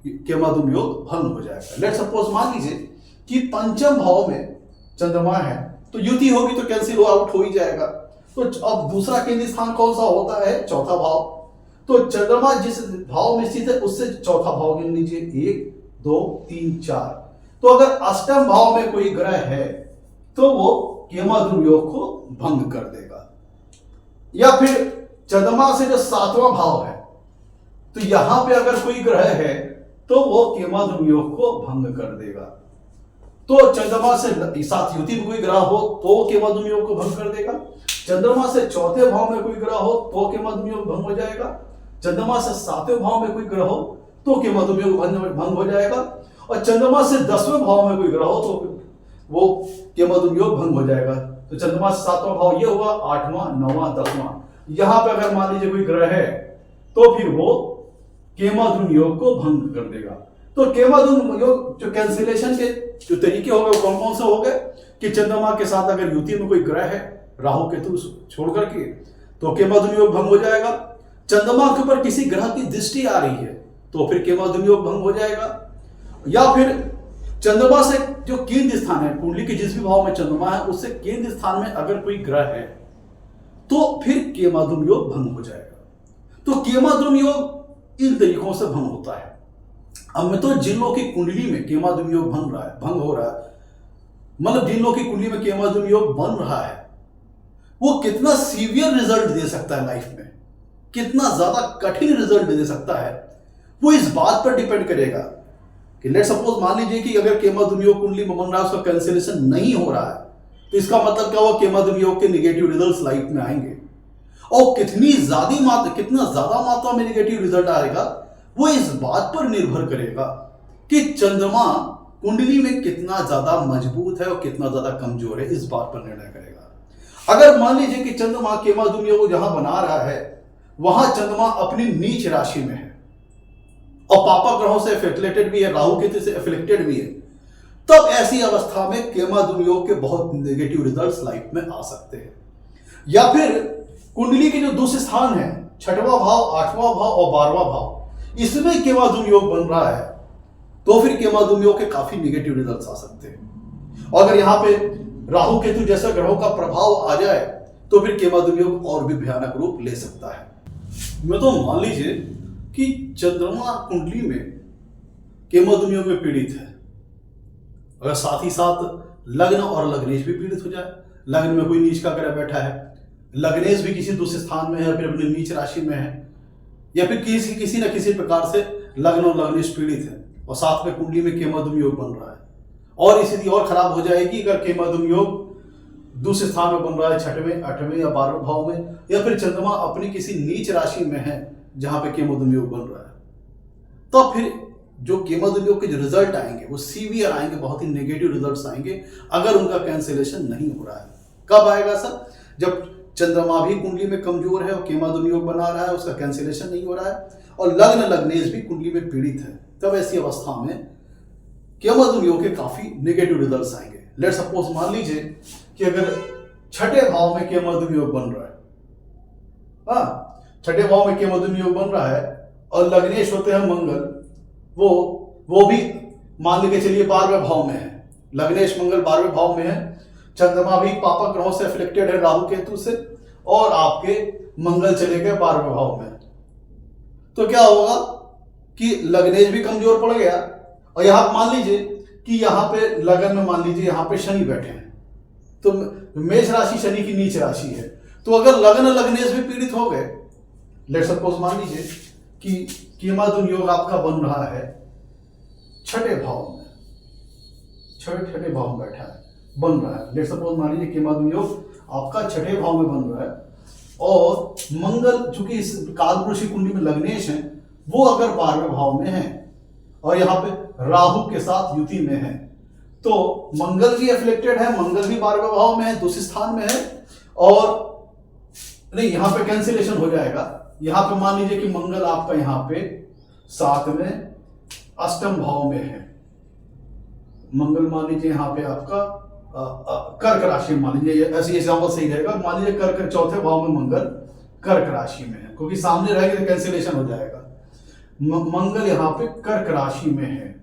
केमद्रुम योग भंग हो जाएगा। लेट सपोज मान लीजिए कि पंचम भाव में चंद्रमा है, तो युति होगी तो कैंसिल आउट हो ही जाएगा। तो अब दूसरा केंद्रीय स्थान कौन सा होता है? चौथा भाव। तो चंद्रमा जिस भाव में स्थित है उससे चौथा भाव गिन लीजिए, 1 2 3 4। तो अगर अष्टम भाव में कोई ग्रह है तो वो केमाद्रुम योग को भंग कर देगा। या फिर चंद्रमा से जो 7वां भाव है, तो यहां पे अगर कोई ग्रह है तो वो केमाद्रुम योग को भंग कर देगा। तो चंद्रमा से साथ युति में कोई ग्रह हो तो केमाद्रुम योग को भंग कर देगा। चंद्रमा से चौथे भाव में कोई ग्रह हो तो केमाद्रुम योग भंग हो जाएगा। चंद्रमा से 7वें भाव में कोई ग्रह हो तो केमाद्रुम योग भंग हो जाएगा। और चंद्रमा से 10वें भाव में कोई ग्रह हो तो वो केमाद्रुम योग भंग हो जाएगा। तो चंद्रमा से 7वां भाव ये हुआ, 8वां 9वां 10वां। यहां पे अगर मान लीजिए कोई ग्रह है तो फिर वो केमाद्रुम योग को भंग कर देगा। तो केमाद्रुम योग जो कैंसिलेशन के जो तरीके हो गए कौन कौन से हो गए कि चंद्रमा के साथ अगर युति में कोई ग्रह है, राहु केतु छोड़ करके, तो केमाद्रुम योग भंग हो जाएगा। चंद्रमा के ऊपर किसी ग्रह की दृष्टि आ रही है तो फिर केमाद्रुम योग भंग हो जाएगा। या फिर चंद्रमा से जो केंद्र स्थान है, कुंडली के जिस भी भाव में चंद्रमा है उससे केंद्र स्थान में अगर कोई ग्रह है तो फिर केमाद्रुम योग भंग हो जाएगा। तो केमाद्रुम योग इन तरीकों से भंग होता है। अब मैं तो जिन लोगों की कुंडली में केमाद्रुम योग भंग हो रहा है, मतलब जिन लोगों की कुंडली में केमाद्रुम योग बन रहा है, वो कितना सीवियर रिजल्ट दे सकता है लाइफ में, कितना ज्यादा कठिन रिजल्ट दे सकता है, वो इस बात पर डिपेंड करेगा कि लेट सपोज मान लीजिए कि अगर केमाद्रुम योग कुंडली में बन रहा है, उसका कैंसिलेशन नहीं हो रहा है, तो इसका मतलब क्या हुआ? केमाद्रुम योग के नेगेटिव रिजल्ट्स लाइफ में आएंगे। और कितना ज्यादा मात्रा में नेगेटिव रिजल्ट आएगा वो इस बात पर निर्भर करेगा कि चंद्रमा कुंडली में कितना ज्यादा मजबूत है और कितना ज्यादा कमजोर है, इस बात पर निर्णय करेगा। अगर मान लीजिए कि चंद्रमा केमाद्रुम योग जहां बना रहा है वहां चंद्रमा अपनी नीच राशि में है और पापा ग्रहों से एफिलिएटेड भी है, राहु केतु से एफिलिएटेड भी है, तब ऐसी अवस्था में केमाद्रुम योग के बहुत नेगेटिव रिजल्ट्स लाइफ में आ सकते हैं। या फिर कुंडली के जो दूसरे स्थान है, 6वां भाव, 8वां भाव और 12वां भाव, इसमें केमाद्रुम योग बन रहा है तो फिर केमाद्रुम योग के काफी नेगेटिव रिजल्ट्स आ सकते हैं। और अगर यहां पे राहु केतु जैसा ग्रहों का प्रभाव आ जाए तो फिर केमाद्रुम योग और भी भयानक रूप ले सकता है। मैं तो मान लीजिए कि चंद्रमा कुंडली में केमाद्रुम योग में पीड़ित है, अगर साथ ही साथ लग्न और लग्नेश भी पीड़ित हो जाए, लग्न में कोई नीच का ग्रह बैठा है, लग्नेश भी किसी दूसरे स्थान में है, फिर अपनी नीच राशि में है, या फिर किसी न किसी प्रकार से लग्न और लग्नेश पीड़ित है और साथ में कुंडली में केमाद्रुम योग बन रहा है, और स्थिति और खराब हो जाएगी अगर केमाद्रुम योग दूसरे स्थान में बन रहा है, 6वें 8वें या 12वें भाव में, या फिर चंद्रमा अपनी किसी नीच राशि में है जहां पे केमाद्रुम योग बन रहा है। तो फिर जो केमाद्रुम योग के जो रिजल्ट आएंगे वो सीवियर आएंगे, बहुत ही नेगेटिव रिजल्ट्स आएंगे अगर उनका कैंसिलेशन नहीं हो रहा है। कब आएगा सर? जब चंद्रमा भी कुंडली में कमजोर है और केमाद्रुम योग बना रहा है, उसका कैंसिलेशन नहीं हो रहा है, और लग्न लग्नेश भी कुंडली में पीड़ित है, तब ऐसी अवस्था में केमाद्रुम योग के काफी नेगेटिव रिजल्ट्स आएंगे। लेट सपोज मान लीजिए कि अगर 6ठे भाव में केमाद्रुम योग बन रहा है, हाँ 6ठे भाव में केमाद्रुम योग बन रहा है और लग्नेश होते हैं मंगल, वो भी मान लीजिए चलिए 12वें भाव में है, लग्नेश मंगल 12वें भाव में है, चंद्रमा भी पापा ग्रहों से अफेक्टेड है राहु केतु से, और आपके मंगल चले गए 12वें भाव में, तो क्या होगा कि लग्नेश भी कमजोर पड़ गया। और यहां मान लीजिए कि यहां पे लगन में मान लीजिए यहां पे शनि बैठे हैं, तो मेष राशि शनि की नीच राशि है, तो अगर लगन लग्नेश भी पीड़ित हो गए, लेट सपोज मान लीजिए कि केमाद्रुम योग आपका बन रहा है 6ठे भाव में, 6ठे भाव में बैठा है, बन रहा है, लेट सपोज मान लीजिए केमाद्रुम योग आपका 6ठे भाव में बन रहा है, और मंगल चूंकि इस कालपुरुष की कुंडली में लग्नेश है, वो अगर 12वें भाव में है और यहाँ पे राहु के साथ युति में है, तो मंगल भी एफिलिएटेड है, मंगल भी 12वें भाव में है, दूसरे स्थान में है, और नहीं यहाँ पे कैंसिलेशन हो जाएगा। यहाँ पे मान लीजिए कि मंगल आपका यहाँ पे 7वें अष्टम भाव में है, मंगल मान लीजिए यहाँ पे आपका कर्क राशि, मान लीजिए ऐसे एग्जाम्पल सही रहेगा, मान लीजिए कर्क 4थे भाव में मंगल कर्क राशि में है, क्योंकि सामने रहेगा तो कैंसिलेशन हो जाएगा। मंगल यहाँ पे कर्क राशि में है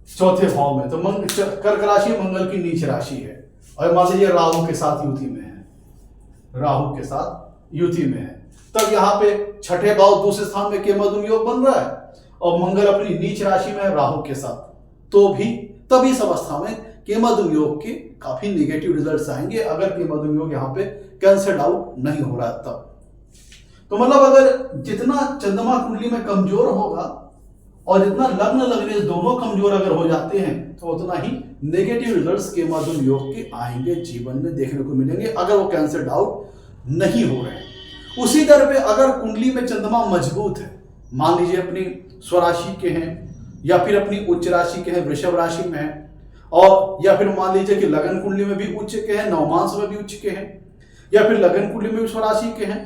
4थे भाव में, तो कर्क राशि मंगल की नीच राशि है, और मान लीजिए राहु के साथ युति में है, राहु के साथ युति में है, तब यहाँ पे छठे भाव दूसरे स्थान में केमद्रुम योग बन रहा है और मंगल अपनी नीच राशि में है राहु के साथ, तो भी तब इस अवस्था में केमद्रुम योग के काफी नेगेटिव रिजल्ट्स आएंगे अगर केमद्रुम योग यहाँ पे कैंसल्ड आउट नहीं हो रहा है तब। तो मतलब अगर जितना चंद्रमा कुंडली में कमजोर होगा और जितना लग्न लग्नेश दोनों कमजोर अगर हो जाते हैं तो उतना ही नेगेटिव रिजल्ट्स केमद्रुम योग के आएंगे, जीवन में देखने को मिलेंगे अगर वो कैंसल्ड आउट नहीं हो रहे हैं। उसी तरह पे अगर कुंडली में चंद्रमा मजबूत है, मान लीजिए अपनी स्वराशि के हैं या फिर अपनी उच्च राशि के हैं, वृषभ राशि में है, और या फिर मान लीजिए कि लगन कुंडली में भी उच्च के हैं, नवमांश में भी उच्च के हैं, या फिर लगन कुंडली में भी स्वराशि के हैं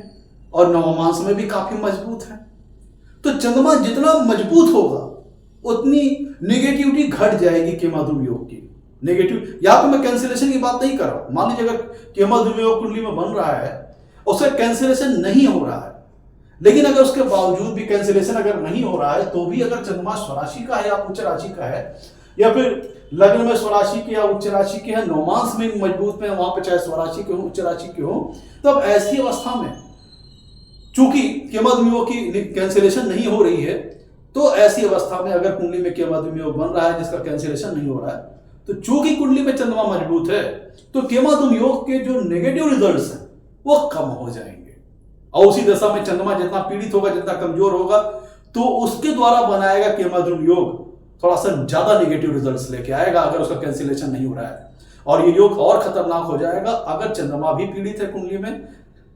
और नवमांश में भी काफी मजबूत है, तो चंद्रमा जितना मजबूत होगा उतनी नेगेटिविटी घट जाएगी केमद्रुम योग की। नेगेटिव यहाँ पे मैं कैंसिलेशन की बात नहीं कर रहा हूं। मान लीजिए अगर केमद्रुम योग कुंडली में बन रहा है, उसका कैंसिलेशन नहीं हो रहा है, लेकिन अगर उसके बावजूद भी कैंसिलेशन अगर नहीं हो रहा है तो भी अगर चंद्रमा स्वराशि का है या उच्च राशि का है या फिर लग्न में स्वराशि के या उच्च राशि के है, नवमांश में मजबूत में वहां पे चाहे स्वराशि के हो उच्च राशि के हो, तब ऐसी अवस्था में चूंकि केमद्रुम योग की कैंसिलेशन नहीं हो रही है, तो ऐसी अवस्था में अगर कुंडली में केमद्रुम योग बन रहा है जिसका कैंसिलेशन नहीं हो रहा है, तो चूंकि कुंडली में चंद्रमा मजबूत है तो केमद्रुम योग के जो नेगेटिव रिजल्ट्स हैं वो कम हो जाएंगे। और उसी दशा में चंद्रमा जितना पीड़ित होगा, जितना कमजोर होगा, तो उसके द्वारा बनाएगा केमद्रुम योग थोड़ा सा ज्यादा नेगेटिव रिजल्ट्स लेके आएगा अगर उसका कैंसिलेशन नहीं हो रहा है। और ये योग और खतरनाक हो जाएगा अगर चंद्रमा भी पीड़ित है, कुंडली में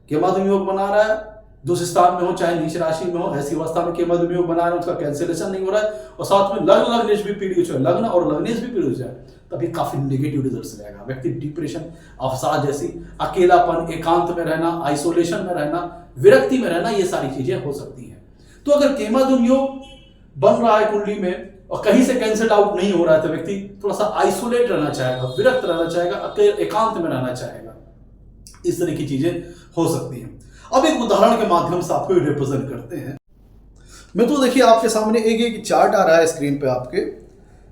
केमद्रुम योग बना रहा है, दूसरे स्थान में हो चाहे नीच राशि में हो, ऐसी अवस्था में केमद्रुम योग बना रहा है, उसका कैंसिलेशन नहीं हो रहा है और साथ में लग्न लग्नेश भी पीड़ित हो, लग्न और लग्नेश भी पीड़ित हो जाए, तभी काफी नेगेटिव रिजल्ट्स रहेगा। व्यक्ति डिप्रेशन, अवसाद जैसी, अकेलापन, एकांत में रहना, आइसोलेशन में रहना, विरक्ति में रहना, ये सारी चीजें हो सकती हैं। तो अगर केमद्रुम योग बन रहा है कुंडली में और कहीं से कैंसल आउट नहीं हो रहा है तो व्यक्ति थोड़ा सा आइसोलेट रहना चाहेगा, विरक्त रहना चाहेगा, एकांत में रहना चाहेगा, इस तरह की चीजें हो सकती हैं। अब एक उदाहरण के माध्यम से आपको रिप्रेजेंट करते हैं। मैं तो देखिए आपके सामने एक चार्ट आ रहा है स्क्रीन पे आपके,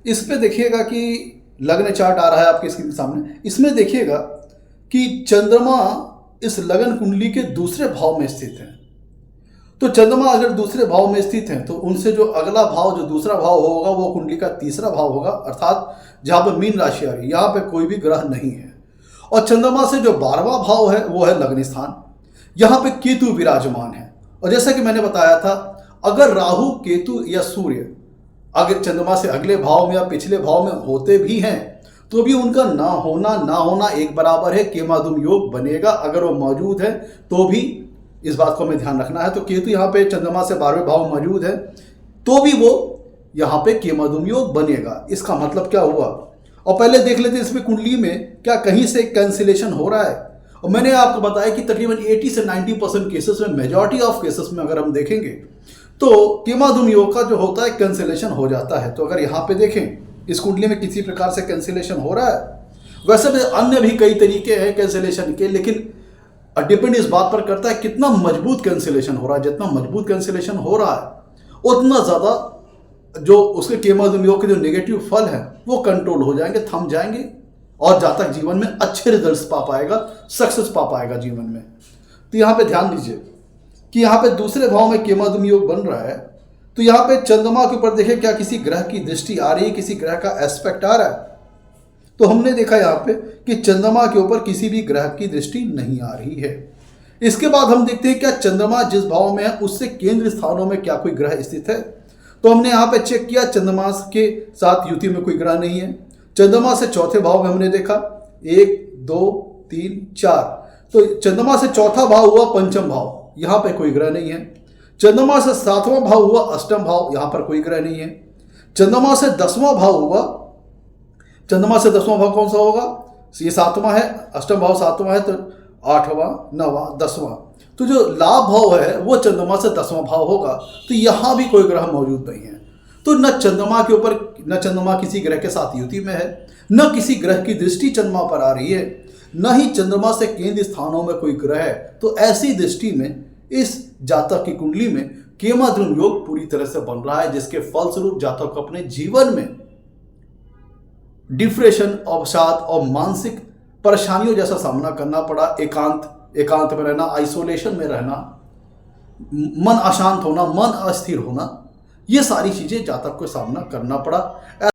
इस पे देखिएगा कि लग्न चार्ट आ रहा है आपके स्क्रीन के सामने। इसमें देखिएगा कि चंद्रमा इस लगन कुंडली के दूसरे भाव में स्थित है। तो चंद्रमा अगर दूसरे भाव में स्थित है तो उनसे जो अगला भाव, जो दूसरा भाव होगा, वो कुंडली का तीसरा भाव होगा, अर्थात जहां पर मीन राशि आ रही है, यहाँ पे कोई भी ग्रह नहीं है। और चंद्रमा से जो 12वां भाव है वो है लग्न स्थान, यहाँ पे केतु विराजमान है। और जैसा कि मैंने बताया था, अगर राहु, केतु या सूर्य अगर चंद्रमा से अगले भाव में या पिछले भाव में होते भी हैं तो भी उनका ना होना एक बराबर है, केमद्रुम योग बनेगा। अगर वो मौजूद है तो भी इस बात को हमें ध्यान रखना है। तो केतु यहाँ पे चंद्रमा से 12वें भाव मौजूद है तो भी वो यहाँ पे केमद्रुम योग बनेगा। इसका मतलब क्या हुआ, और पहले देख लेते हैं इसमें कुंडली में क्या कहीं से कैंसिलेशन हो रहा है। और मैंने आपको बताया कि तकरीबन 80 से 90% केसेस में, मेजॉरिटी ऑफ केसेस में अगर हम देखेंगे तो केमद्रुम योग का जो होता है कैंसिलेशन हो जाता है। तो अगर यहाँ पे देखें इस कुंडली में किसी प्रकार से कैंसिलेशन हो रहा है, वैसे भी अन्य भी कई तरीके हैं कैंसिलेशन के, लेकिन डिपेंड इस बात पर करता है कितना मजबूत कैंसिलेशन हो रहा है। जितना मजबूत कैंसिलेशन हो रहा है उतना ज़्यादा जो उसके केमद्रुम योग के जो नेगेटिव फल हैं वो कंट्रोल हो जाएंगे, थम जाएंगे, और जातक जीवन में अच्छे रिजल्ट्स पा पाएगा, सक्सेस पा पाएगा जीवन में। तो यहाँ पे ध्यान दीजिए कि यहाँ पे दूसरे भाव में केमद्रुम योग बन रहा है, तो यहाँ पे चंद्रमा के ऊपर देखिए क्या किसी ग्रह की दृष्टि आ रही है, किसी ग्रह का एस्पेक्ट आ रहा है। तो हमने देखा यहाँ पे कि चंद्रमा के ऊपर किसी भी ग्रह की दृष्टि नहीं आ रही है। इसके बाद हम देखते हैं क्या चंद्रमा जिस भाव में है उससे केंद्र स्थानों में क्या कोई ग्रह स्थित है। तो हमने यहाँ पे चेक किया, चंद्रमा के साथ युति में कोई ग्रह नहीं है। चंद्रमा से चौथे भाव में हमने देखा 1 2 3 4, तो चंद्रमा से चौथा भाव हुआ पंचम भाव, यहाँ पे कोई ग्रह नहीं है। चंद्रमा से 7वां भाव हुआ अष्टम भाव, यहाँ पर कोई ग्रह नहीं है। चंद्रमा से 10वां भाव हुआ, चंद्रमा से 10वां भाव कौन सा होगा, ये 7वां है, अष्टम भाव 7वां है, तो 8वां 9वां 10वां, तो जो लाभ भाव है वो चंद्रमा से 10वां भाव होगा। तो यहाँ भी कोई ग्रह मौजूद नहीं है। तो न चंद्रमा के ऊपर, न चंद्रमा किसी ग्रह के साथ युति में है, न किसी ग्रह की दृष्टि चंद्रमा पर आ रही है, न ही चंद्रमा से केंद्र स्थानों में कोई ग्रह है। तो ऐसी दृष्टि में इस जातक की कुंडली में केमद्रुम योग पूरी तरह से बन रहा है, जिसके फलस्वरूप जातक को अपने जीवन में डिप्रेशन, अवसाद और मानसिक परेशानियों जैसा सामना करना पड़ा, एकांत एकांत में रहना, आइसोलेशन में रहना, मन अशांत होना, मन अस्थिर होना, ये सारी चीज़ें जातक को सामना करना पड़ा।